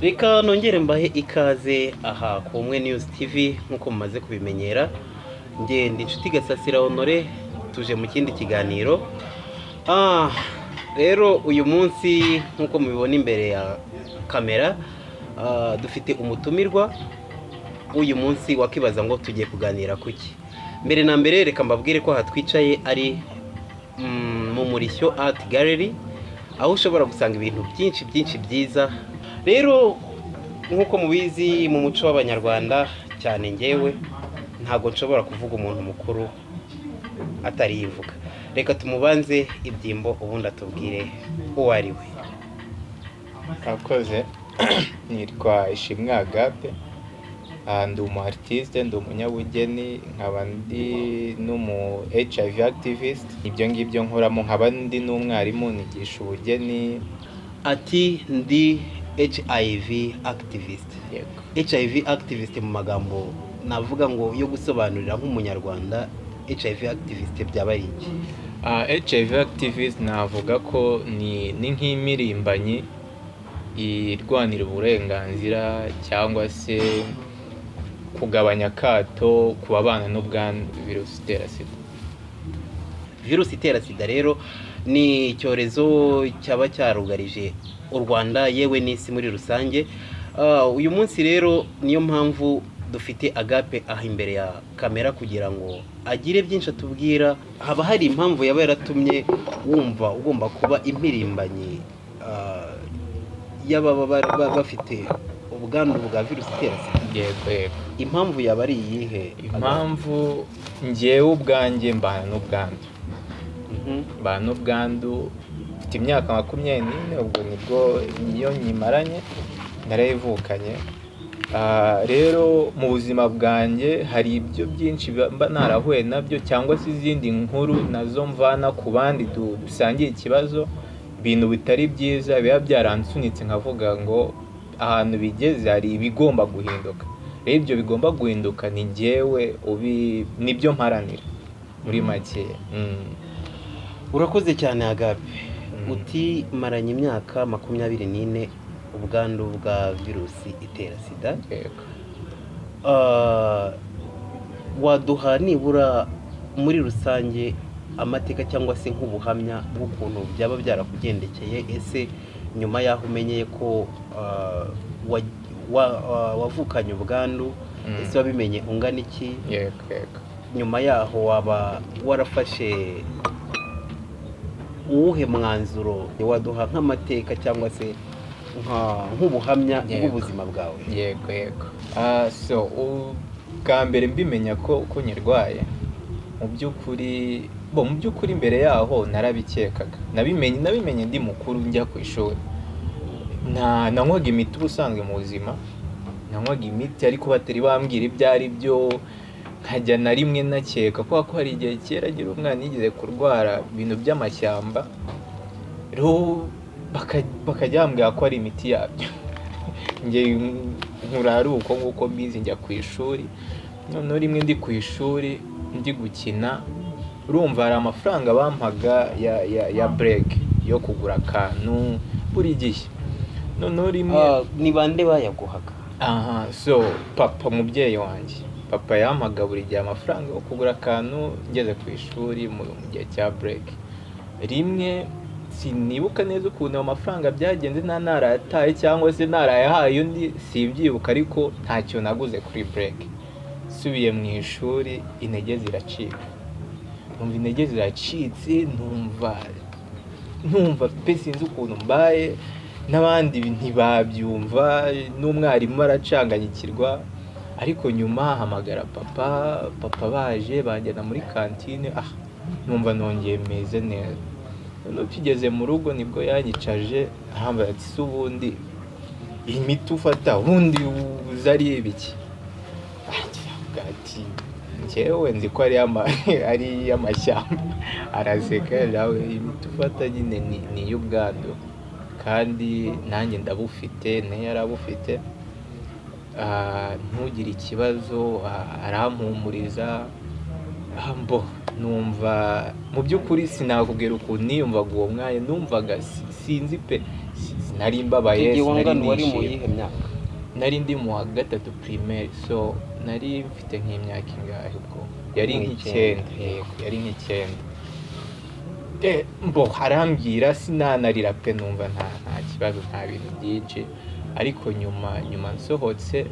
Reka nongere mbahe ikaze aha ku Umwe News TV nkuko mumaze kubimenyera. Nge ndi inshuti Gasasira Honore, tuje mu kindi kiganiro. Rero uyu munsi nkuko mubibona imbere ya kamera, dufite umutumirwa. Uyu munsi wakibaza ngo tugiye kuganira kuki. Mbere na mbere reka mbabwire ko hatwicaye ari mu Murishyo Art Gallery, aho ushobora gusanga ibintu byinshi byiza. Rero nkuko mubizi mu muco w'Abanyarwanda, cyane ngewe ntago nshobora kuvuga umuntu mukuru atari yivuga. Reka tumubanze ibyimbo ubundi atubwire uwo ari we. Akoze nitwa Ishimwe Agape, ndi umu artiste, ndi umunyabugeni, nkaba ndi n'umu HIV activist. Ibyo ngibyo nkoramo, nkaba ndi n'umwarimu nigisha ubugeni. Ati ndi HIV activist. Yego. HIV activist mu magambo navuga ngo yo gusobanurira nk'umunyarwanda, HIV activist byaba ari iki? HIV activist navuga ko ni nk'impirimbanyi irwanira uburenganzira cyangwa se kugabanya akato ku babana n'ubwandu virusi itera sida. Virusi itera sida rero ni icyorezo cyaba cyarugarije u Rwanda yewe n'isi muri rusange. Uyu munsi rero niyo mpamvu dufite Agape aha imbere ya kamera kugira ngo agire byinshi atubwira. Haba hari impamvu yaba yaratumye wumva ugomba kuba impirimbanyi y'ababa bafite ubwandu bwa virusi itera sida? Yego. Impamvu yaba ari iyihe? Impamvu njyewe ubwanjye mbana n'ubwandu. Mbana n'ubwandu mfite imyaka 24, ubwo nibwo niyo nyimaranye, narayivukanye. Rero mu buzima bwanjye hari ibyo byinshi mba narahuye nabyo, cyangwa se izindi nkuru nazo mvana ku bandi dusangiye ikibazo, ibintu bitari byiza biba byaransunitse nkavuga ngo ahantu bigeze hari ibigomba guhinduka. Rero ibyo bigomba guhinduka ni njyewe nibyo mparanira muri make. Urakoze cyane Agape. Uti maranye imyaka 24 ubwandu bwa virusi itera sida. Yego. Waduha nibura muri rusange amateka cyangwa se nk'ubuhamya bw'ukuntu byaba byarakugendekeye, ese nyuma yaho umenyeye ko wavukanye ubwandu, ese wabimenye ungana iki? Yego. Nyuma yaho waba warafashe uwuhe mwanzuro? Waduha nk'amateka cyangwa se nk'ubuhamya bw'ubuzima bwawe? Yego. So bwa mbere mbimenya ko nyirwaye, mu by'ukuri mbere yaho narabikekaga. Nabimenye ndi mukuru njya ku ishuri. Nanywaga imiti ubusanzwe mu buzima, nanywaga imiti ariko batari bambwira ibyo ari byo, nkajya na rimwe nakeka ko hari igihe kera agira umwana yigeze kurwara ibintu by'amashyamba, rero bakajya bambwira ko ari imiti yabyo. Njye nkurara uko nguko mbizi, njya ku ishuri. Noneho rimwe ndi ku ishuri ndi gukina, urumva hari amafaranga bampaga ya break yo kugura akantu buri gihe. Noneho rimwe ni bande bayaguhaga? So papa, umubyeyi wanjye, papa yampaga buri gihe amafaranga yo kugura akantu ngeze ku ishuri mu gihe cya break. Rimwe sinibuka neza ukuntu ayo mafaranga byagenze, narayataye cyangwa se narayahaye undi, simbyibuka, ariko ntacyo naguze kuri break. Subiye mu ishuri intege ziracika. Intege ziracitse, numva pe sinzi ukuntu mbaye, n'abandi ntibabyumva, n'umwarimu aracanganyikirwa. Ariko nyuma hamagara papa baje banjyana muri kantine, numva nongeye meze neza. Noneho tugeze mu rugo nibwo yanyicaje, ahambaye ati se ubundi iyi miti ufata ubundi uzari ibiki? Ati njyewe nzi ko ari iy'amashyamba. Araseka, nawe imiti ufata nyine ni iy'ubwandu, kandi nanjye ndabufite, nayo yarabufite. Ntugire ikibazo. Arampumuriza. Numva mu by'ukuri sinakubwira ukuntu niyumvaga uwo mwanya. Numvaga sinzi pe, nari mbabaye igihe sinari wangana wari mu nishimye. yihe myaka? Nari ndi mu wa gatatu primaire, so nari mfite nk'imyaka ingahe ubwo? Yari nk'icyenda, yego yari nk'icyenda. Mbo harambwira sinanarira pe, numva nta kibazo, nta bintu byinshi, ariko nyuma nsohotse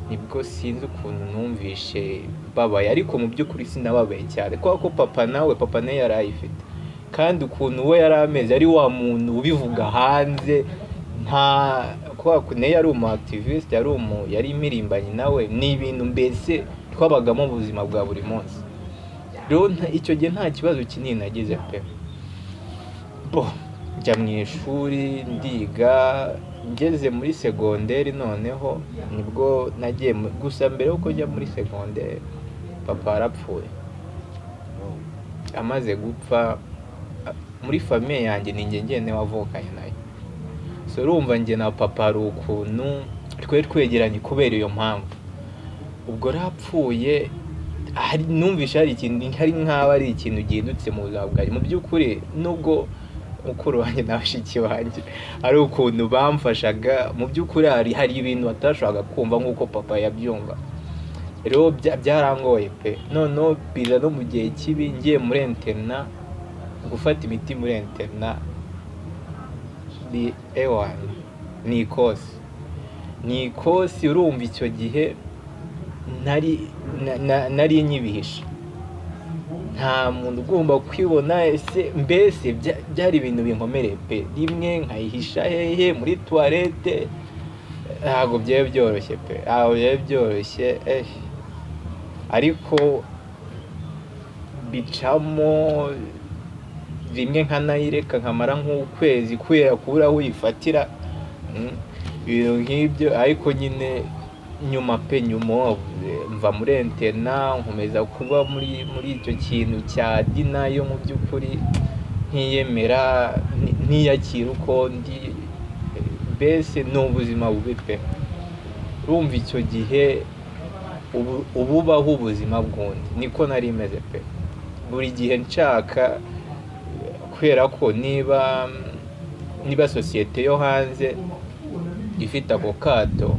nibwo sinzi ukuntu numvishe babaye, ariko mu by'ukuri sinababaye cyane kubera ko papa nawe yari ayifite, kandi ukuntu we yari ameze ari wa muntu ubivuga hanze, nta kubera ko nawe yari umu activist, yari impirimbanyi nawe, ni ibintu mbese twabagamo ubuzima bwa buri munsi. Rero icyo gihe nta kibazo kinini nagize pe. Njya mu ishuri ndiga, ngeze muri segonderi noneho nibwo nagiye, gusa mbere yuko njya muri segonderi papa yarapfuye. Amaze gupfa, muri famiye yanjye ni njye njyewe wavukanye nayo, so urumva njye na papa hari ukuntu twari twegeranye kubera iyo mpamvu. Ubwo rapfuye, numvisha hari nk'aho ari ikintu gihindutse mu buzima bwanjye. Mu by'ukuri nubwo mukuru wanjye na bashiki banjye ari ukuntu bamfashaga, mu by'ukuri hari ibintu batashoboraga kumva nk'uko papa yabyumva. Rero byarangoye pe. Noneho biza no mu gihe kibi, ngiye muri interna gufata imiti muri interna, ni ikosi. Urumva icyo gihe nari nyibihisha, nta muntu ugomba kwibona, mbese byari ibintu binkomereye pe. Rimwe nkayihisha hehe muri toilette, ntabwo byari byoroshye pe, ntabwo byari byoroshye, ariko bicamo. Rimwe nkanayireka nkamara nk'ukwezi kubera kubura aho uyifatira, ibintu nk'ibyo. Ariko nyine nyuma mva muri interna, nkomeza kuba muri icyo kintu cya dinayo, mu by'ukuri nkiyemera, ntiyakira uko ndi, mbese ni ubuzima bubi pe. Urumva icyo gihe ububaho ubuzima bw'undi, niko nari meze pe. Buri gihe nshaka, kubera ko niba sosiyete yo hanze ifite ako kato,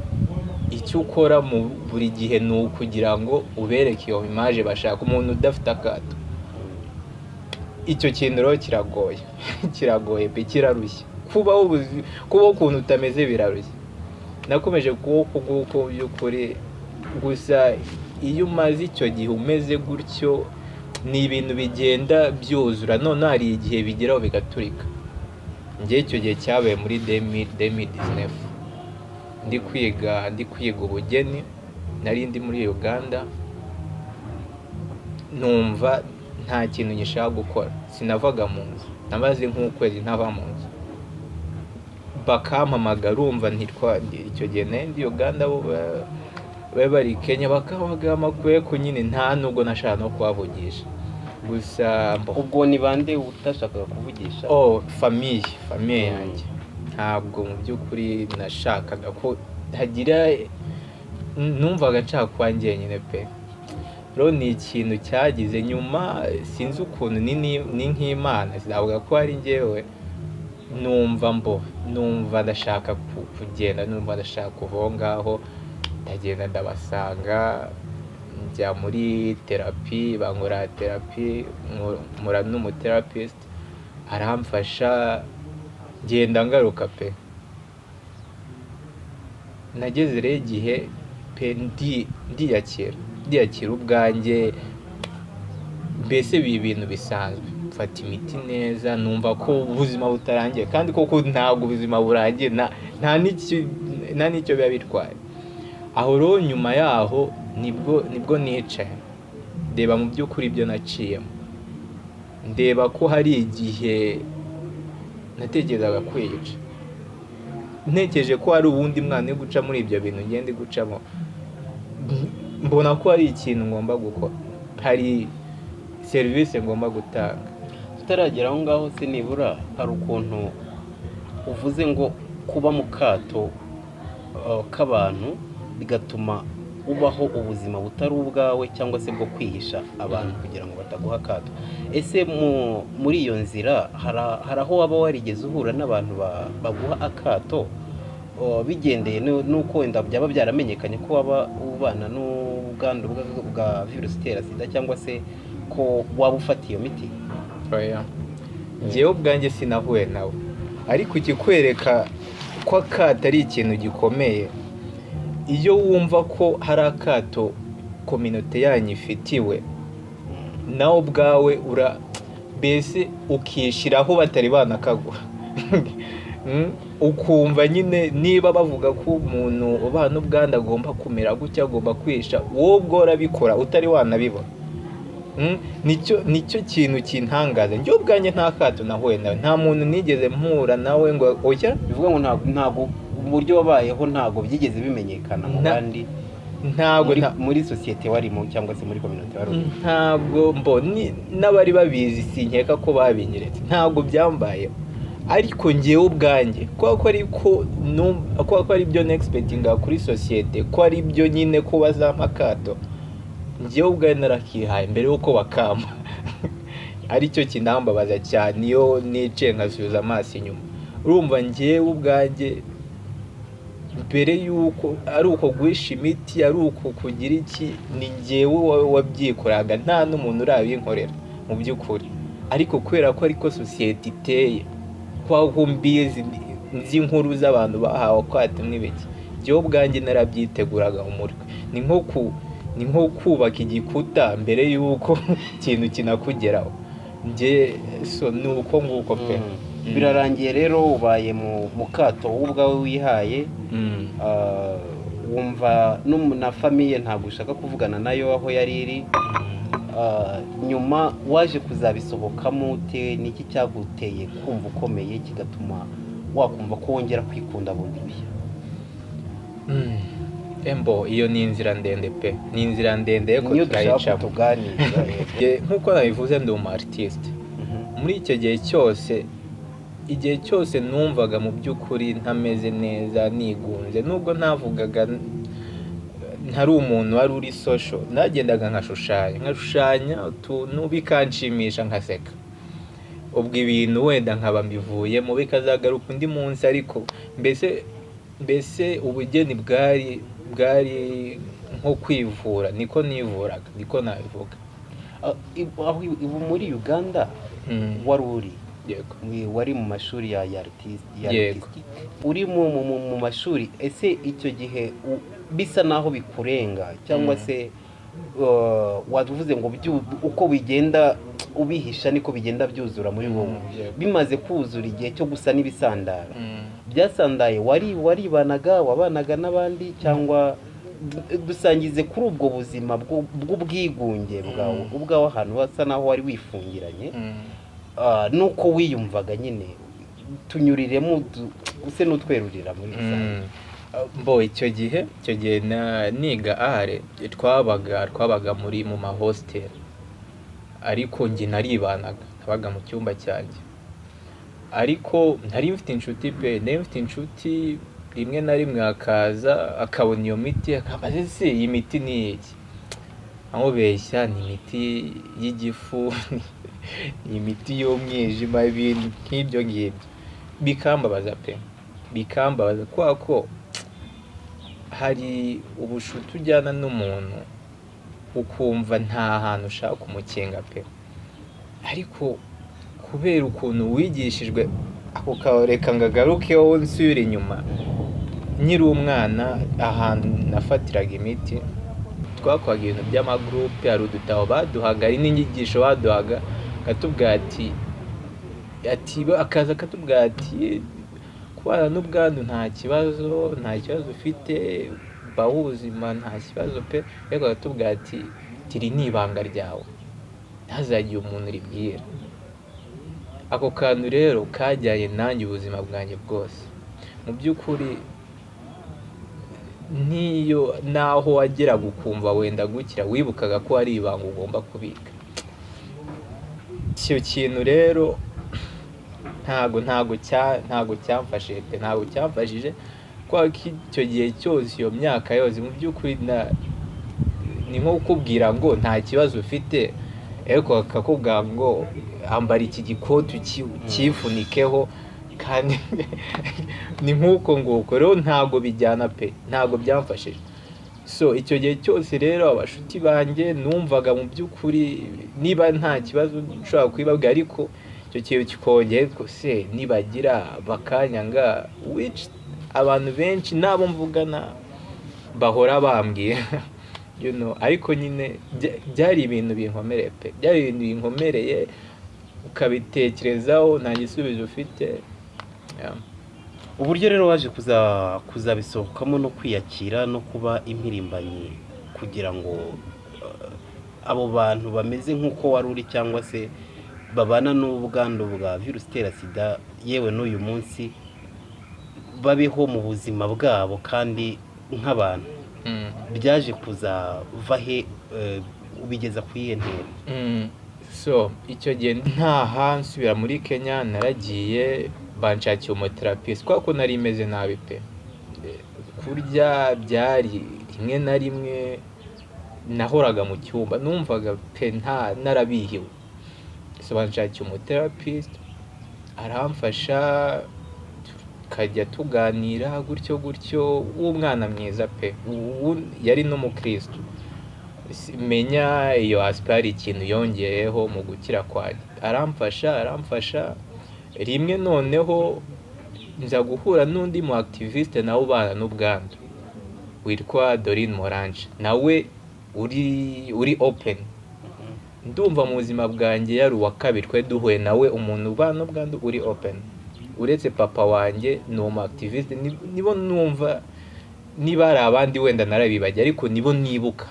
icyo ukora mu buri gihe ni ukugira ngo ubereke iyo image bashaka, umuntu udafite akato. Icyo kintu rero kiragoye pe, kirarushya. Kubaho ukuntu utameze birarushya. Nakomeje kubaho by'ukuri, gusa iyo umaze icyo gihe umeze gutyo, ni ibintu bigenda byuzura, none hari igihe bigeraho bigaturika. Njye icyo gihe cyabaye muri 2019, ndi kwiga ubugeni, nari ndi muri Uganda, numva nta kintu ngishaka gukora, sinavaga mu nzu, namaze nk'ukwezi ntava mu nzu. Bakampamagara, urumva icyo gihe nari ndi Uganda, bari Kenya, bakampamagara ko nyine nta nubwo nashaka no kubavugisha. Gusa ubwo ni bande utashakaga kuvugisha? Famiye yanjye. Ntabwo mu by'ukuri nashakaga ko hagira, numvaga nshaka kuba njyenyine pe. Rero ni ikintu cyagize nyuma, sinzi ukuntu ni nk'Imana, sinavuga ko ari njyewe, numva ndashaka kugenda, numva ndashaka kuva aho ngaho, ndagenda ndabasanga, njya muri terapi, bankora terapi, nkora n'umuterapist, aramfasha, ngenda ngaruka pe. Nageze rero igihe pe ndiyakira ubwanjye, mbese ibi bintu bisanzwe, mfata imiti neza, numva ko ubuzima butarangiye, kandi koko ntabwo ubuzima burangiye, nta n'icyo biba bitwaye. Aho rero nyuma yaho nibwo nicaye ndeba mu by'ukuri ibyo naciyemo, ndeba ko hari igihe natekerezaga kwica, ntekereje ko hari uwundi mwana uri guca muri ibyo bintu ngenda gucamo, mbona ko hari ikintu ngomba gukora, hari serivisi ngomba gutanga. Tutaragera aho ngaho, sinibura hari ukuntu uvuze ngo kuba mu kato k'abantu bigatuma ubaho ubuzima butari ubwawe cyangwa se bwo kwihisha abantu kugira ngo bataguha akato. Ese muri iyo nzira hari aho waba warigeze uhura n'abantu baguha akato bigendeye n'uko wenda byaba byaramenyekanye ko waba ubana n'ubwandu bwa virusi itera sida cyangwa se ko waba ufata iyo miti? Njyewe ubwanjye sinahuye nawe, ariko ikikwereka ko akato ari ikintu gikomeye iyo wumva ko hari akato kominote yanyu ifitiwe, nawe ubwawe mbese ukishyiraho batari banakaguha ukumva nyine niba bavuga ko umuntu ubana ubwandu agomba kumera gutya, agomba kwisha, wowe ubwo urabikora utari wanabibona. Nicyo kintu kintangaza. Njye ubwanjye nta kato nahuye nawe, nta muntu nigeze mpura nawe ngo oya, bivuga ngo ntabwo uburyo wabayeho ntabwo byigeze bimenyekana mu bandi, ntabwo muri sosiyete warimo cyangwa se muri community warimo, ntabwo mboni n'abari babizi sinkeka ko babinyeretse, ntabwo byambayeho. Ariko njyewe ubwanjye ko ari byo nexpectinga kuri sosiyete, ko ari byo nyine ko bazampa akato, njyewe ubwanjye narakihaye mbere yuko bakamba aricyo kinambabaza cyane iyo nicaye nkasubiza amaso inyuma. Urumva njyewe ubwanjye mbere yuko ari uko guhisha imiti, ari uko kugira iki, ni njyewe wabyikoraga, nta n'umuntu urabinkorera mu by'ukuri. Ariko kubera ko ariko sosiyete iteye, ko mbizi nzi inkuru z'abantu bahawe akato n'ibiki, njyewe ubwanjye narabyiteguraga mu mutwe. Ni nko kubaka igikuta mbere yuko ikintu kinakugeraho. Ni uko nguko pe. Birarangiye rero ubaye mu kato wowe ubwawe wihaye, wumva na famiye ntabwo ushaka kuvugana nayo aho yari iri. Nyuma waje kuzabisohokamo ute? Niki cyaguteye kumva ukomeye kigatuma wakumva ko wongera kwikunda bundi bishya? Iyo ni inzira ndende pe, ni inzira ndende yo turayica tuganira. Nkuko nabivuze ndi umu artiste. Muri icyo igihe cyose numvaga mu by'ukuri ntameze neza, nigunze, nubwo navugaga ntari umuntu wari uri social, nagendaga nkashushanya utuntu bikanshimisha nkaseka. Ubwo ibintu wenda nkaba mbivuyemo bikazagaruka undi munsi, ariko mbese ubugeni bwari nko kwivura, niko nivuraga, niko nabivuga. Aho muri Uganda wari uri? Yego. Wari mu mashuri ya artist. Uri mu mashuri, ese icyo gihe bisa naho bikurenga cyangwa se wavuze ngo uko bigenda ubihisha niko bigenda byuzura muri wowe? Bimaze kuzura igihe cyo gusa n'ibisandara, byasandaye wabanaga n'abandi, cyangwa dusangize kuri ubwo buzima bw'ubwigunge bwawe ahantu hasa naho wari wifungiranye, nuko wiyumvaga nyine, tunyuriremo use n'utwerurira muri rusange. Icyo gihe niga ahare twabaga mu mahostel, ariko njye nabaga mu cyumba cyanjye. Ariko nari mfite inshuti rimwe na rimwe akaza akabona iyo miti, akabaza ese iyi miti ni iki? Amubeshya ni imiti y'igifu, ni imiti y'umwijima, ibintu nk'ibyo ngibyo. Bikambabaza pe, bikambabaza kubera ko hari ubushuti ujyana n'umuntu ukumva nta hantu ushaka kumukinga pe, ariko kubera ukuntu wigishijwe ako kareka ngagaruke wowe nsubire inyuma. Nkiri umwana, ahantu nafatiraga imiti twakoraga ibintu by'amagroupe, hari udutabo baduhaga, hari n'inyigisho baduhaga, akaza akatubwira ati kubana n'ubwandu nta kibazo ufite, baho ubuzima nta kibazo pe. Ariko akatubwira ati tiri ni ibanga ryawe, ntazagire umuntu uribwira. Ako kantu rero kajyanye nanjye ubuzima bwanjye bwose mu by'ukuri. Niyo naho wageraga ukumva wenda gukira, wibukaga ko ari ibanga ugomba kubika. Icyo kintu rero ntago cyamfashije pe, ntago cyamfashije, kwa icyo gihe cyose, iyo myaka yose mu by'ukuri ni nko kukubwira ngo nta kibazo ufite ariko akakubwira ngo ambara iki gikoti cyifunikeho kandi ni nk'uko nguko rero ntabwo bijyana pe, ntabwo byamfashije. So icyo gihe cyose rero abashuti banjye numvaga mu by'ukuri niba nta kibazo nshobora kwibabwira, ariko icyo kintu kikongeye ko se nibagira bakanyanga, which abantu benshi nabo mvugana bahora bambwiye you know, ariko nyine byari ibintu binkomereye pe, byari ibintu binkomereye ukabitekerezaho nta gisubizo ufite. Uburyo rero waje kuzabisohokamo no kwiyakira no kuba impirimbanyi kugira ngo abo bantu bameze nk'uko wari uri cyangwa se babana n'ubwandu bwa virusi itera sida yewe n'uyu munsi babeho mu buzima bwabo kandi nk'abantu, byaje kuzava he, ubigeza ku iyihe ntera? So icyo gihe ntaha nsubira muri Kenya, naragiye banshakiye umuterapisi kubera ko nari imeze nabi pe, kurya byari rimwe na rimwe nahoraga mu cyumba numvaga pe narabihiwe. So banshakiye umuterapisi aramfasha tukajya tuganira gutyo gutyo, w'umwana mwiza pe, yari n'umukristo. Menya iyo aspari ikintu yongeyeho mu gukira kwanjye, aramfasha rimwe noneho nza guhura n'undi mu activiste nawe ubana n'ubwandu witwa Dorine Moranje, nawe uri open. Ndumva mu buzima bwanjye yari uwa kabiri twe duhuye nawe umuntu ubana n'ubwandu uri open, uretse papa wanjye ni umu activiste. Nibo numva, niba hari abandi wenda narabibajya ariko nibo nibuka,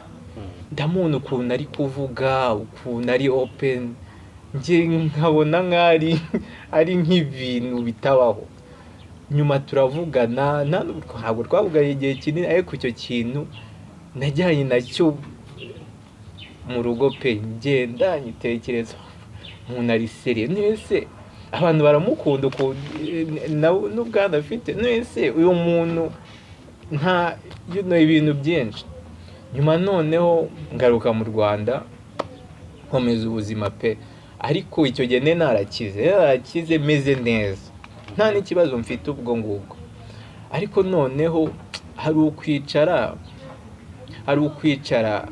ndamubona ukuntu ari kuvuga, ukuntu ari open, njye nkabona nk'ari nk'ibintu bitabaho. Nyuma turavugana, ntabwo twavuganye igihe kinini, ariko icyo kintu najyanye nacyo mu rugo pe, ngenda nyitekereza umuntu ari seriye, nese abantu baramukunda n'ubwandu afite, nese uyu muntu nta ibintu byinshi. Nyuma noneho ngaruka mu Rwanda nkomeza ubuzima pe, ariko icyo gihe narakize meze neza, nta n'ikibazo mfite ubwo ngubwo. Ariko noneho hari ukwicara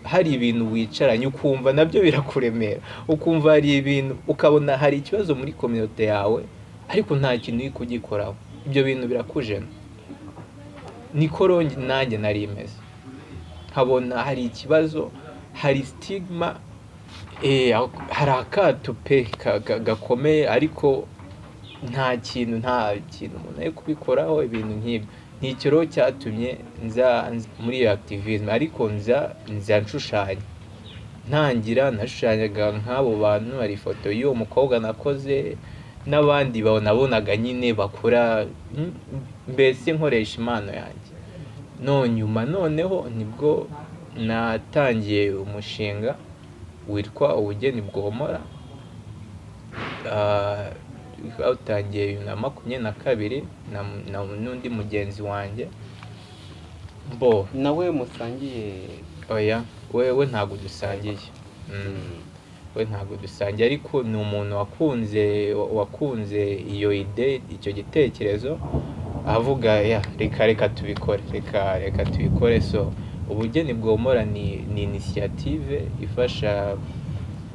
hari ibintu wicaranye ukumva nabyo birakuremera, ukumva hari ibintu ukabona hari ikibazo muri community yawe ariko nta kintu uri kugikoraho, ibyo bintu birakujena. Niko nanjye nari imeze, nkabona hari ikibazo, hari stigma, hari akato pe gakomeye, ariko nta kintu umuntu ari kubikoraho ibintu nk'ibyo. Ni icyo rero cyatumye nza muri iyo activism, ariko nza nshushanya, nashushanyaga nk'abo bantu. Hari ifoto y'uwo mukobwa nakoze n'abandi nabonaga nyine bakora, mbese nkoresha impano yanjye. Nyuma noneho nibwo natangiye umushinga witwa ubugeni bwomora, utangiye 2022 n'undi mugenzi wanjye nawe musangiye. Oya, wewe ntabwo dusangiye, we ntabwo dusangiye, ariko ni umuntu wakunze iyo ide, icyo gitekerezo, avuga reka tubikore. So ubugeni bwomora ni initiative ifasha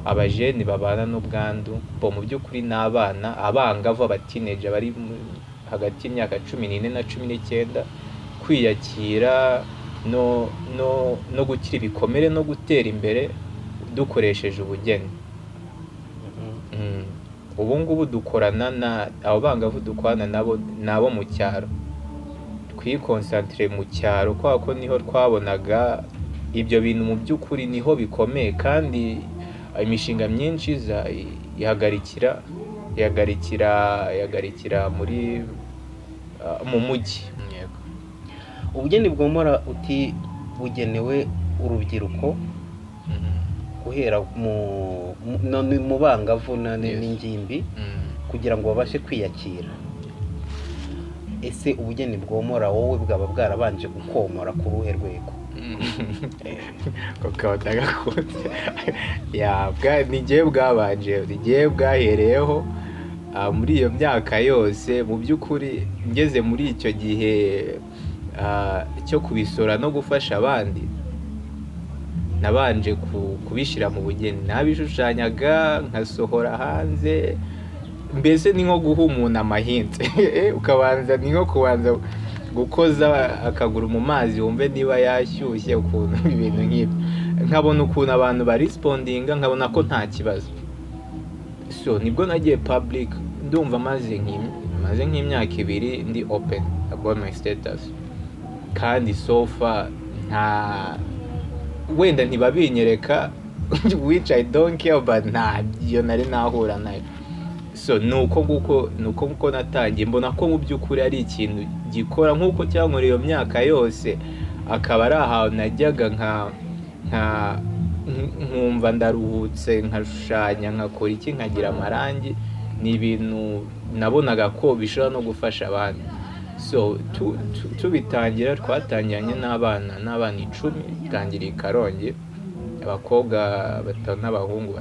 abajeni babana n'ubwandu mu by'ukuri n'abana abangavu, abatineja bari hagati y'imyaka 14 na 19 kwiyakira no gukira ibikomere no gutera imbere dukoresheje ubugeni. Ubu ngubu dukorana abo bangavu, dukorana nabo mu cyaro, twikonsantre mu cyaro kubera ko niho twabonaga ibyo bintu mu by'ukuri niho bikomeye, kandi imishinga myinshi ihagarikira mu mujyi. Ubugeni bwomora uti bugenewe urubyiruko guhera mu bangavu n'ingimbi kugira ngo babashe kwiyakira. Ese ubugeni bwomora wowe bwaba bwarabanje gukomora ku ruhe rwego? kakaba ndagakunze nigiye bwabanje nigiye bwahereyeho muri iyo myaka yose. Mu by'ukuri ngeze muri icyo gihe cyo kubisora no gufasha abandi, nabanje kubishyira mu bugeni, nabishushanyaga nkasohora hanze, mbese ni nko guha umuntu amahinze ukabanza ni nko kubanza gukoza akaguru mu mazi wumve niba yashyushye, ukuntu ibintu nk'ibyo, nkabona ukuntu abantu barisipondinga, nkabona ko nta kibazo. So nibwo nagiye public, ndumva maze nk'imyaka 2 ndi open about my status, kandi so far wenda ntibabinyereka which I don't care, but ntabyo nari nahura nayo. So nuko natangiye mbona ko mu by'ukuri ari ikintu gikora nk'uko cyankoreye iyo myaka yose, akaba ari ahantu najyaga nkumva ndaruhutse, nkashushanya, nkakora iki, nkagira amarangi. Ni ibintu nabonaga ko bishobora no gufasha abandi. So tubitangira twatangiranye n'abana 10, tangiriye i Karongi, abakobwa 5 n'abahungu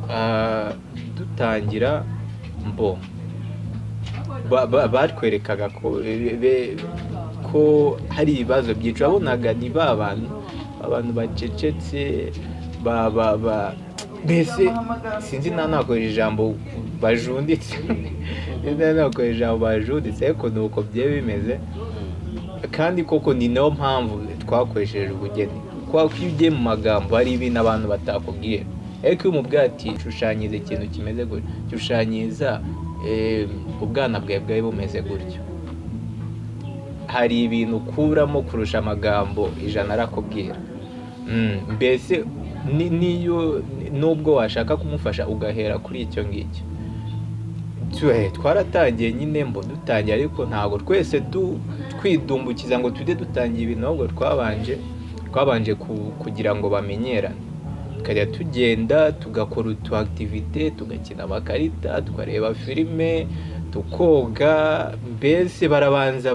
5. Dutangira batwerekaga ko hari ibibazo byinshi, wabonaga ni abantu bacecetse, mbese sinzi nakoresha ijambo bajunditse ariko nuko bye bimeze. Kandi koko ni nayo mpamvu twakoresheje ubugeni, kuko iyo ugiye mu magambo hari ibintu abantu batakubwira, ariko iyo umubwira ati shushanyiriza ikintu kimeze gutyo, shushanyiriza ubwana bwawe bumeze gutyo, hari ibintu ukuramo kurusha amagambo 100 arakubwira. Mbese niyo nubwo washaka kumufasha ugahera kuri icyo ngicyo. Twaratangiye nyine dutangiye, ariko ntabwo twese twidumbukiza ngo tujye dutangiye ibintu, ahubwo twabanje kugira ngo bamenyerane, tukajya tugenda tugakora utu activite, tugakina amakarita, tukareba filime, tukoga, mbese barabanza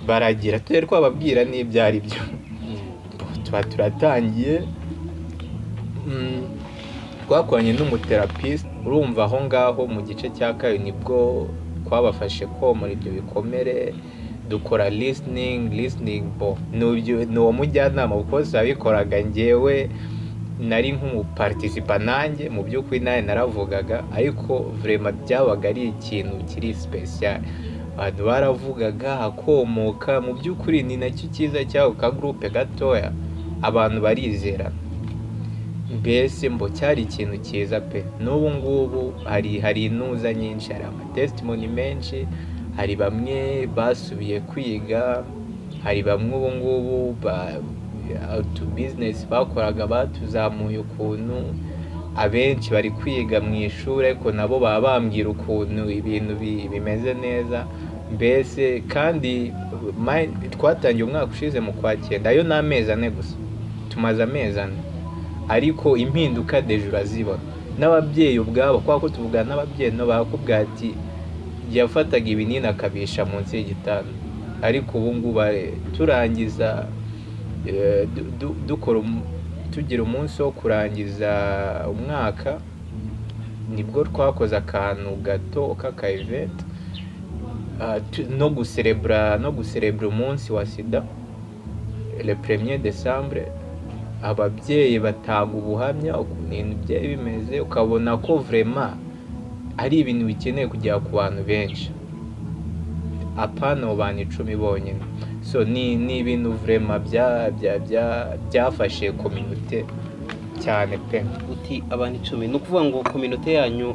baragira tujye twababwira n'ibyo ari byo. Turatangiye, twakoranye n'umuterapiste, urumva aho ngaho mu gice cya 2 nibwo twabafashe komora ibyo bikomere, dukora listening ni uwo mujyanama, kuko sabikoraga njyewe nari nk'umuparticipa nanjye, mu by'ukuri nawe naravugaga, ariko vraiment byabaga ari ikintu kiri special. Abantu baravugaga hakomoka, mu by'ukuri ni nacyo cyiza cy'ako ka groupe gatoya, abantu barizera. Mbese cyari ikintu cyiza pe. N'ubu ngubu hari inuza nyinshi, hari amatestimony menshi, hari bamwe basubiye kwiga, hari bamwe ubu ngubu business bakoraga batuzamuye ukuntu, abenshi bari kwiga mu ishuri, ariko nabo baba bambwira ukuntu ibintu bimeze neza. Mbese kandi twatangiye umwaka ushize mu kwa 9, ayo n'amezi 4 gusa, tumaze amezi 4, ariko impinduka deje urazibona. N'ababyeyi ubwabo, kuko tuvugana n'ababyeyi no bakubwira ati yafataga ibinini akabisha munsi y'igitanda, ariko ubu ngubu turangiza tugira umunsi wo kurangiza umwaka, nibwo twakoze akantu gato k'aka event no gucelebra umunsi wa sida le 1er décembre. Ababyeyi batanga ubuhamya ukuntu ibintu byari bimeze, ukabona ko vraiment ari ibintu bikeneye kujya ku bantu benshi, apana abantu 10 bonyine. So ni ibintu vraiment byafashe community cyane pe. Uti abantu 10, ni ukuvuga ngo community yanyu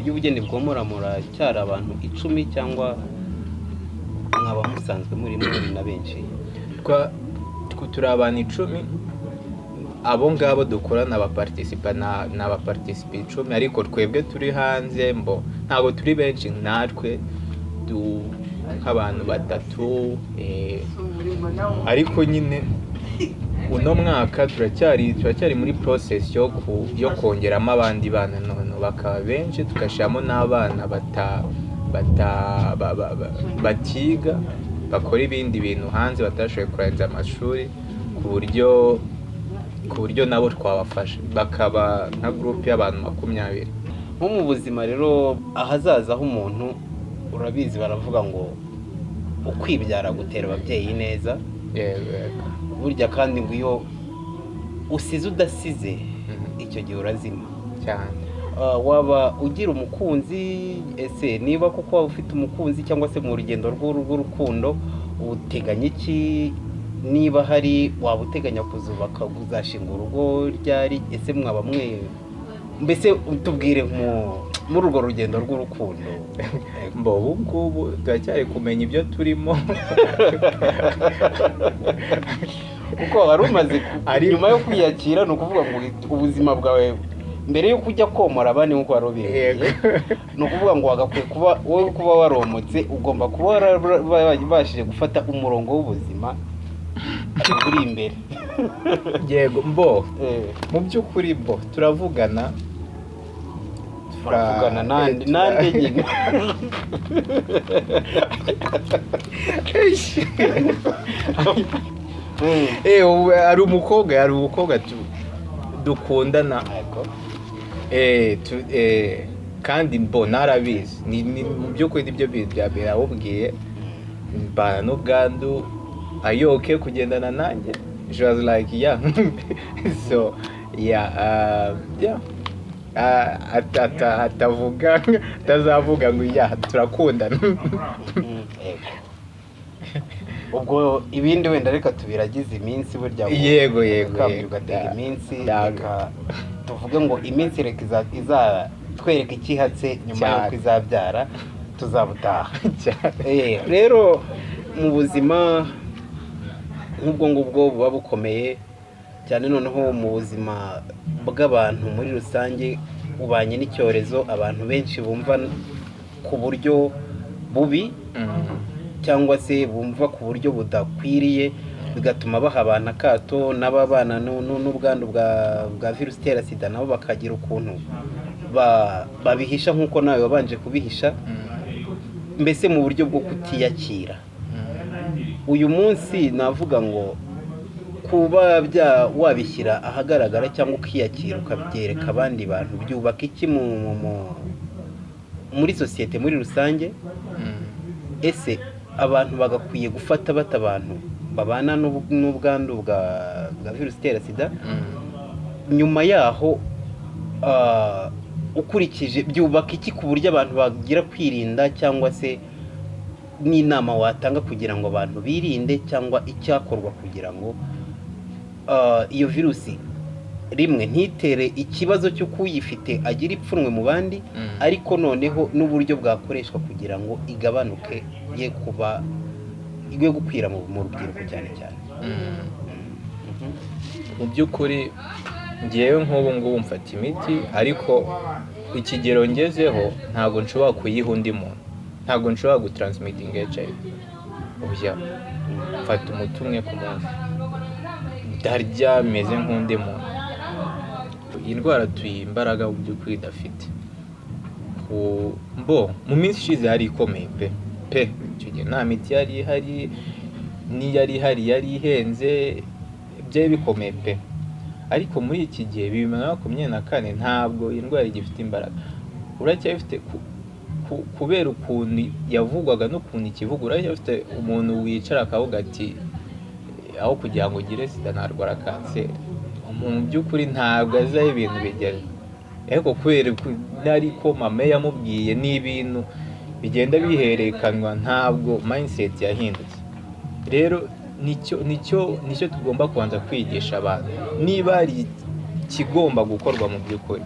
y'ubugeni bwomoramura cyari abantu 10, cyangwa nkaba musanzwe muri na benshi? Turi abantu 10, abo ngabo dukorana n'abaparticipa 10, ariko twebwe turi hanze ntabwo turi benshi, natwe nk'abantu 3, ariko nyine uno mwaka turacyari muri process yo kongeramo abandi bana, none bakaba benshi, tugashyiramo n'abana batiga, bakora ibindi bintu hanze batashoboye kurangiza amashuri ku buryo nabo twabafasha bakaba nka group y'abantu 20. nko mu buzima rero ahazaza h'umuntu urabizi baravuga ngo ukwibyara gutera ababyeyi neza. Yego. Burya kandi ngo iyo usize udasize icyo gihe urazima cyane. Waba ugira umukunzi, ese niba kuko waba ufite umukunzi cyangwa se mu rugendo rw'urukundo uteganya iki? Niba hari waba uteganya kuzubaka uzashinga urugo ryari? Ese mwaba mbese tubwire muri urwo rugendo rw'urukundo. Ubu ngubu turacyari kumenya ibyo turimo kuko wari umaze nyuma yo kwiyakira, ni ukuvuga ngo ubuzima bwawe mbere yo kujya komora abandi nk'uko wari ubimbwiye, ni ukuvuga ngo wagakwiye kuba waromotse, ugomba kuba warabashije gufata umurongo w'ubuzima uri imbere. Yego mu by'ukuri turavugana nande nyine. hari umukobwa dukundana kandi narabizi mu by'ukuri ibyo bya mbere awubwiye mbana n'ubwandu ayoke kugendana nanjye. She was like so atazavuga ngo turakundana. Ubwo ibindi wenda reka tubiragize iminsi burya. Yego ugatega iminsi, reka tuvuge ngo iminsi reka izatwereka ikihatse nyuma y'uko izabyara tuzabutaha. Rero mu buzima nk'ubwo ngubwo buba bukomeye cyane, noneho mu buzima bw'abantu muri rusange ubanye n'icyorezo, abantu benshi bumva ku buryo bubi cyangwa se bumva ku buryo budakwiriye, bigatuma baha abantu akato. n'ababana n'ubwandu bwa virusi itera sida nabo bakagira ukuntu babihisha nk'uko nawe wabanje kubihisha, mbese mu buryo bwo kutiyakira. Uyu munsi navuga ngo kuba wabishyira ahagaragara cyangwa ukiyakira ukabyereka abandi bantu byubaka iki muri sosiyete muri rusange? Ese abantu bagakwiye gufata bata abantu babana n'ubwandu bwa virusi itera sida, nyuma yaho ukurikije byubaka iki ku buryo abantu bagira kwirinda, cyangwa se n'inama watanga kugira ngo abantu birinde, cyangwa icyakorwa kugira ngo iyo virusi rimwe ntitere ikibazo cyo kuyifite agira ipfunwe mu bandi, ariko noneho n'uburyo bwakoreshwa kugira ngo igabanuke, ye gukwira mu rubyiruko cyane cyane. Mu by'ukuri ngewe nk'ubu ngubu mfata imiti, ariko ikigero ngezeho ntabwo nshobora kuyiha undi muntu, ntabwo nshobora gutransmitting HIV. Ubya mfata umuti umwe ku munsi, ndarya meze nk'undi muntu. Iyi ndwara tuyiha imbaraga mu by'ukuri idafite. Mu minsi ishize yari ikomeye pe icyo gihe nta miti yari ihari, n'iyari ihari yari ihenze, byari bikomeye pe. Ariko muri iki gihe 2024 ntabwo iyi ndwara igifite imbaraga. Uracyafite kubera ukuntu yavugwaga n'ukuntu ikivuga, uracyafite umuntu wicara akavuga ati aho kugira ngo ugire sida narwara kanseri. Mu by'ukuri ntabwo azaho ibintu bigeze, ariko kubera ko mama yamubwiye n'ibintu bigenda biherekanwa, ntabwo mindset yahindutse. Rero nicyo tugomba kubanza kwigisha abantu, niba ari ikigomba gukorwa mu by'ukuri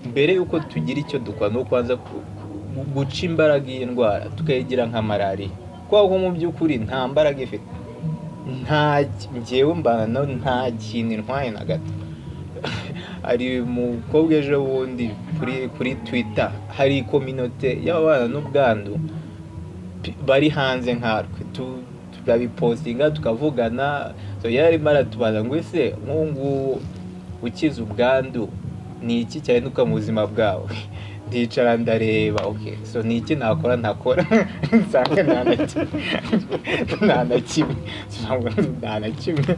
mbere y'uko tugira icyo dukora, no kubanza guca imbaraga iyi ndwara tukayigira nka malariya, kuko mu by'ukuri nta mbaraga ifite. Njyewe mbana nta kintu intwaye na gato. Hari umukobwa ejo bundi kuri Twitter, hari community y'abana n'ubwandu bari hanze nkatwe, turabipostinga tukavugana. So yari maratubaza ngo ese nk'ubu ukiza ubwandu ni iki cyane nuka mu buzima bwawe? ndicara ndareba okay so ni iki nakora ntakora nsanga nta na kimwe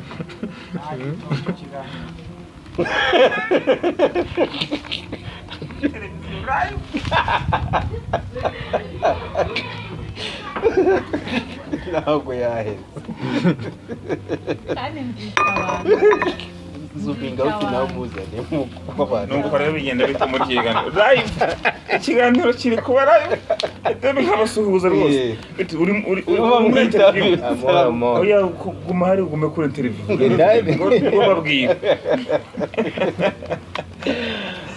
ntabwo yaheze kandi nzita abantu zubinga ukinaho muzanye nk'uko abantu nuko rero bigenda bita mu kiganiro live ikiganiro kiri kuba live ndetse nkabasuhuza rwose uri muri interview oya guma hari ugume kuri interview ngo babwire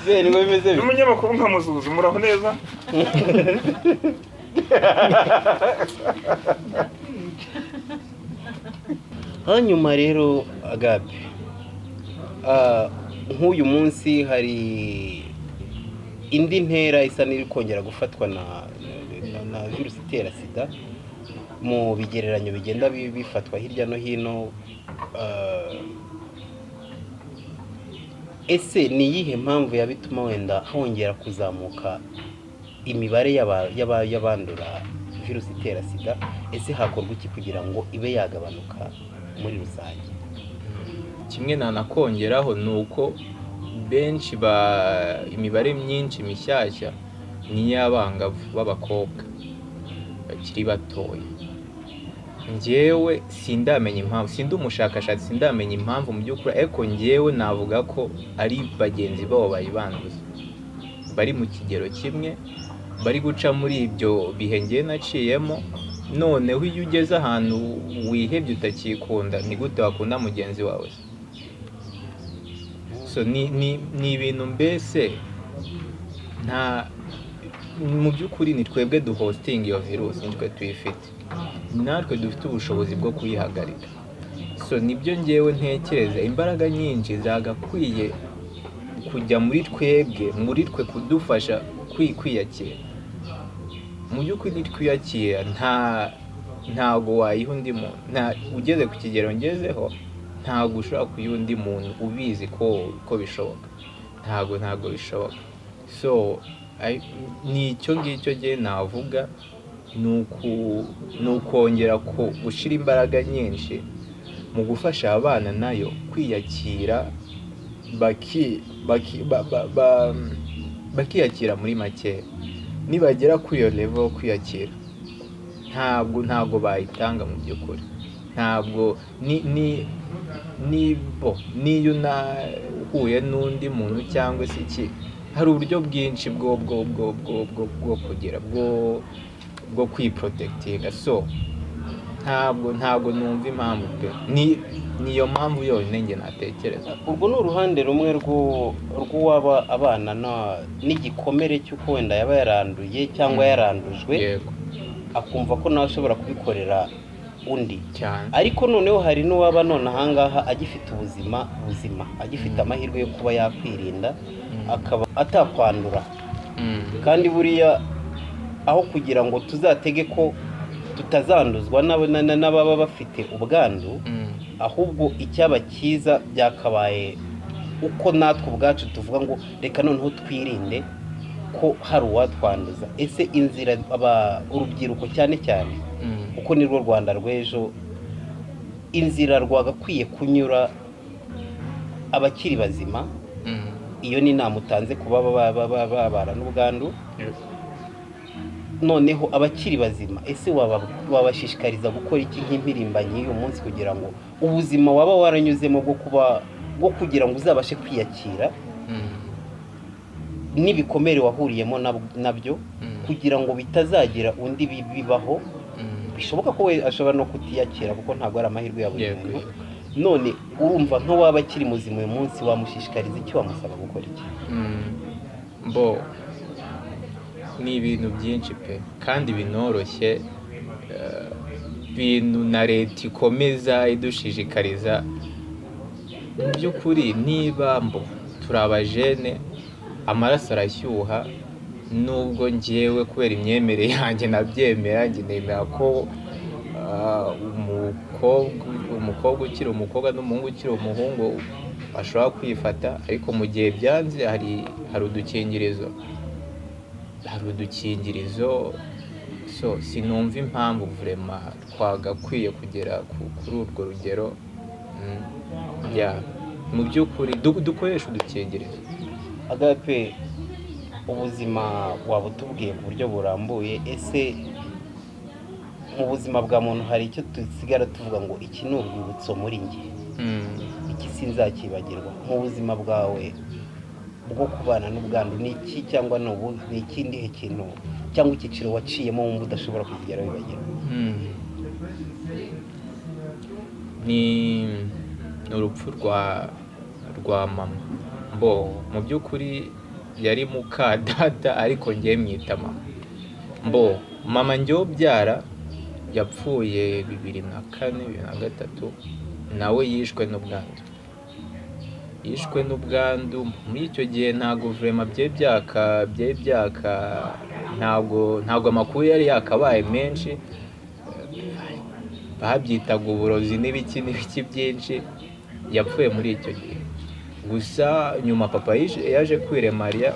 bene ngo bimeze bite umunyamakuru nkamusuhuza muraho neza hanyuma rero Agape nk'uyu munsi hari indi ntera isa n'iri kongera gufatwa na virusi itera sida mu bigereranyo bigenda bifatwa hirya no hino ese ni iyihe mpamvu yabituma wenda hongera kuzamuka imibare y'abandura virusi itera sida ese hakorwa iki kugira ngo ibe yagabanuka muri rusange kimwe nanakongeraho ni uko benshi imibare myinshi mishyashya ni iy'abangavu b'abakobwa bakiri batoya njyewe sindamenya impamvu sindi umushakashatsi sindamenya impamvu mu by'ukuri ariko njyewe navuga ko ari bagenzi babo bayibanduza bari mu kigero kimwe bari guca muri ibyo bihe ngiye naciyemo noneho iyo ugeze ahantu wihebye utakikunda ni gute wakunda mugenzi wawe so ni ibintu mbese nta mu by'ukuri ni twebwe duhostinga iyo virusi nitwe tuyifite natwe dufite ubushobozi bwo kuyihagarika so nibyo ngewe ntekereza imbaraga nyinshi zagakwiye kujya muri twebwe muri twe kudufasha kwiyakira mu by'ukuri nitwiyakira ntago wayiha undi muntu ugeze ku kigero ngezeho ntago ushobora kuyiha undi muntu ubizi ko bishoboka ntago bishoboka so ni icyo ngicyo gihe navuga ni ukongera gushyira imbaraga nyinshi mu gufasha abana nayo kwiyakira bakiyakira muri make nibagera kuri iyo level kwiyakira ntabwo bayitanga mu by'ukuri ntabwo niyo unahuye n'undi muntu cyangwa se iki hari uburyo bwinshi bwo kugira bwo kwiprotectinga so ntabwo numva impamvu pe niyo mpamvu yonyine njye natekereza urwo ni uruhande rumwe rw'uwaba abana n'igikomere cy'uko wenda yaba yaranduye cyangwa yarandujwe akumva ko nawe ashobora kubikorera undi cyane ariko noneho hari n'uwaba none ahangaha agifite ubuzima agifite amahirwe yo kuba yakwirinda akaba atakwandura kandi buriya aho kugira ngo tuzatege ko tutazanduzwa n'ababa bafite ubwandu ahubwo icyaba cyiza byakabaye uko natwe ubwacu tuvuga ngo reka noneho twirinde ko hari uwatwanduza ese inzira urubyiruko cyane cyane kuko ni rwo Rwanda rw'ejo inzira rwagakwiye kunyura abakiri bazima iyo ni inama utanze kuba babara n'ubwandu noneho abakiri bazima ese wabashishikariza gukora iki nk'impirimbanyi y'uyu munsi kugira ngo ubuzima waba waranyuzemo bwo kugira ngo uzabashe kwiyakira n'ibikomere wahuriyemo nabyo kugira ngo bitazagira undi bibaho bishoboka ko we ashobora no kutiyakira kuko ntabwo ari amahirwe ya buri muntu none urumva nk'uwaba akiri muzima uyu munsi wamushishikariza icyo wamusaba gukora iki ni ibintu byinshi pe kandi binoroshye ibintu na leta ikomeza idushishikariza mu by'ukuri niba turi abajene amaraso arashyuha nubwo ngewe kubera imyemerere yanjye nabyemera njye nemera ko umukobwa ukiri umukobwa n'umuhungu ukiri umuhungu bashobora kwifata ariko mu gihe byanze hari udukingirizo hari udukingirizo, so sinumva impamvu vraiment twagakwiye kugera kuri urwo rugero. Mu by'ukuri dukoresha udukingirizo. Agape, ubuzima waba utubwiye ku buryo burambuye, ese mu buzima bwa muntu hari icyo dusigara tuvuga ngo iki ni urwibutso muri njye, iki sinzakibagirwa? Mu buzima bwawe bwo kubana n'ubwandu ni iki, cyangwa ni ikindi kintu cyangwa icyiciro waciyemo wumva udashobora kugera wibagirwa? Ni urupfu rwa mama. Mu by'ukuri yari muka data ariko ngiye mwita mama. Mama njye ubyara yapfuye 2004 2003, nawe yishwe n'ubwandu. Muri icyo gihe ntabwo vraiment byaka ntabwo amakuru yari yakabaye menshi, babyitaga uburozi n'ibiki byinshi. Yapfuye muri icyo gihe. Gusa nyuma papa yaje kwiremariya,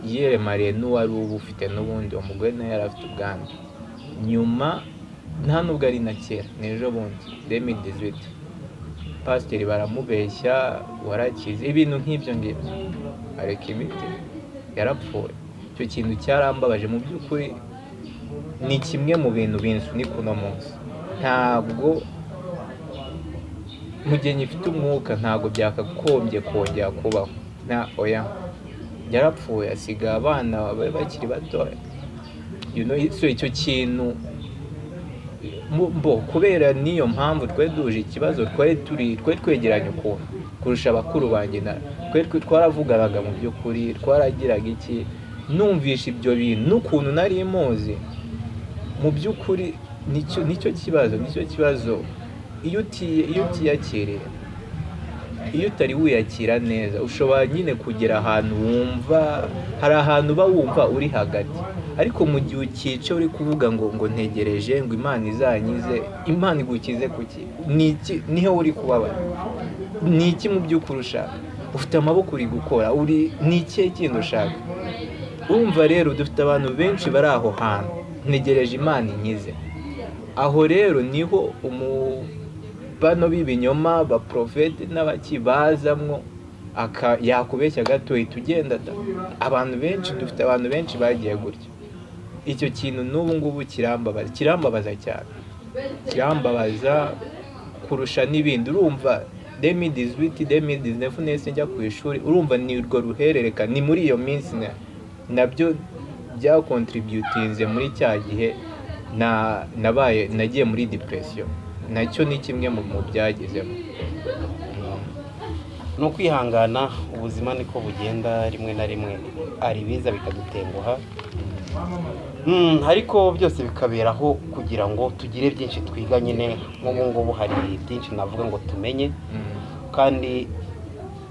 yiremariye n'uwari ubufite n'ubundi, umugore nawe yari afite ubwandu. Nyuma nta nubwo ari na kera, n'ejo bundi 2018 pasiteri baramubeshya warakize, ibintu nk'ibyo ngibyo, areka imiti, yarapfuye. Icyo kintu cyarambabaje mu by'ukuri. Ni kimwe mu bintu binsunika uno munsi. Ntabwo mu gihe ngifite umwuka ntabwo byakagombye kongera kubaho. Yarapfuye, asiga abana bakiri batoya. So icyo kintu kubera niyo mpamvu twari duje ikibazo, twari twegeranye ukuntu kurusha abakuru banjye. Twaravuganaga mu by'ukuri, twaragiraga iki, numvisha ibyo bintu n'ukuntu nari muzi. Mu by'ukuri nicyo kibazo. Iyo utiyakiriye, iyo utari wiyakira neza, ushobora nyine kugera ahantu wumva, hari ahantu uba wumva uri hagati. Ariko mu gihe ukica uri kuvuga ngo ntegereje ngo Imana izanyize, Imana igukize kuki? Niho uri kubabara. Ni iki mu by'ukuri ushaka? Ufite amaboko uri gukora, ni ikihe kindi ushaka? Urumva rero dufite abantu benshi bari aho hantu, ntegereje Imana inkize. Aho rero niho bano b'ibinyoma, baprofeti n'abakibazamwo, yakubeshya gato tugenda. Dufite abantu benshi bagiye gutya. Icyo kintu n'ubu ngubu kirambabaza cyane, kirambabaza kurusha n'ibindi. Urumva 2018 nese njya ku ishuri, urumva ni urwo ruherereka, ni muri iyo minsi nabyo byakontributinze muri cya gihe nagiye muri depression. Nacyo ni kimwe mu byagezemo. Ni ukwihangana, ubuzima niko bugenda, rimwe na rimwe ari biza bikadutenguha, ariko byose bikaberaho kugira ngo tugire byinshi twiga. Nyine nk'ubu ngubu hari byinshi navuga ngo tumenye, kandi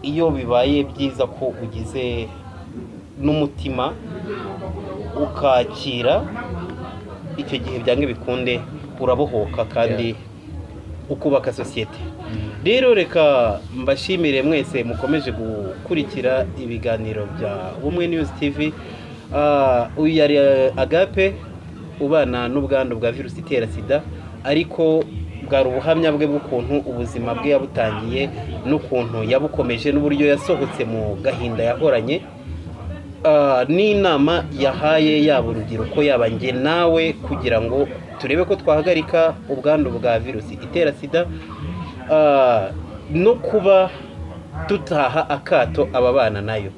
iyo bibaye byiza ko ugize n'umutima ukakira, icyo gihe byange bikunde urabohoka kandi ukubaka sosiyete. Rero reka mbashimire mwese mukomeje gukurikira ibiganiro bya Ubumwe News TV. Uyu yari Agape, ubana n'ubwandu bwa virusi itera sida, ariko bwari ubuhamya bwe bw'ukuntu ubuzima bwe yabutangiye n'ukuntu yabukomeje n'uburyo yasohotse mu gahinda yahoranye, n'inama yahaye yaba urubyiruko yaba njye nawe, kugira ngo turebe ko twahagarika ubwandu bwa virusi itera sida, no kuba tutaha akato ababana nayo.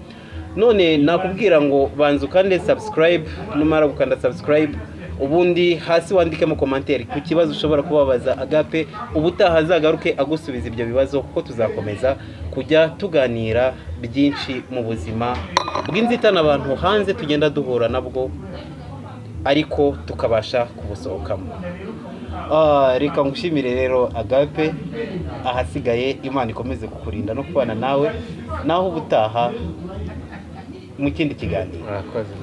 None nakubwira ngo banza ukande subscribe, numara gukanda subscribe ubundi hasi wandikemo commentaire ku kibazo ushobora kubabaza Agape, ubutaha azagaruke agusubiza ibyo bibazo, kuko tuzakomeza kujya tuganira byinshi mu buzima bw'inzitane abantu hanze tugenda duhura nabwo, ariko tukabasha kubusohokamo. Reka ngushimire rero Agape, ahasigaye Imana ikomeze kukurinda no kubana nawe, naho ubutaha mu kindi kiganiro. Murakoze.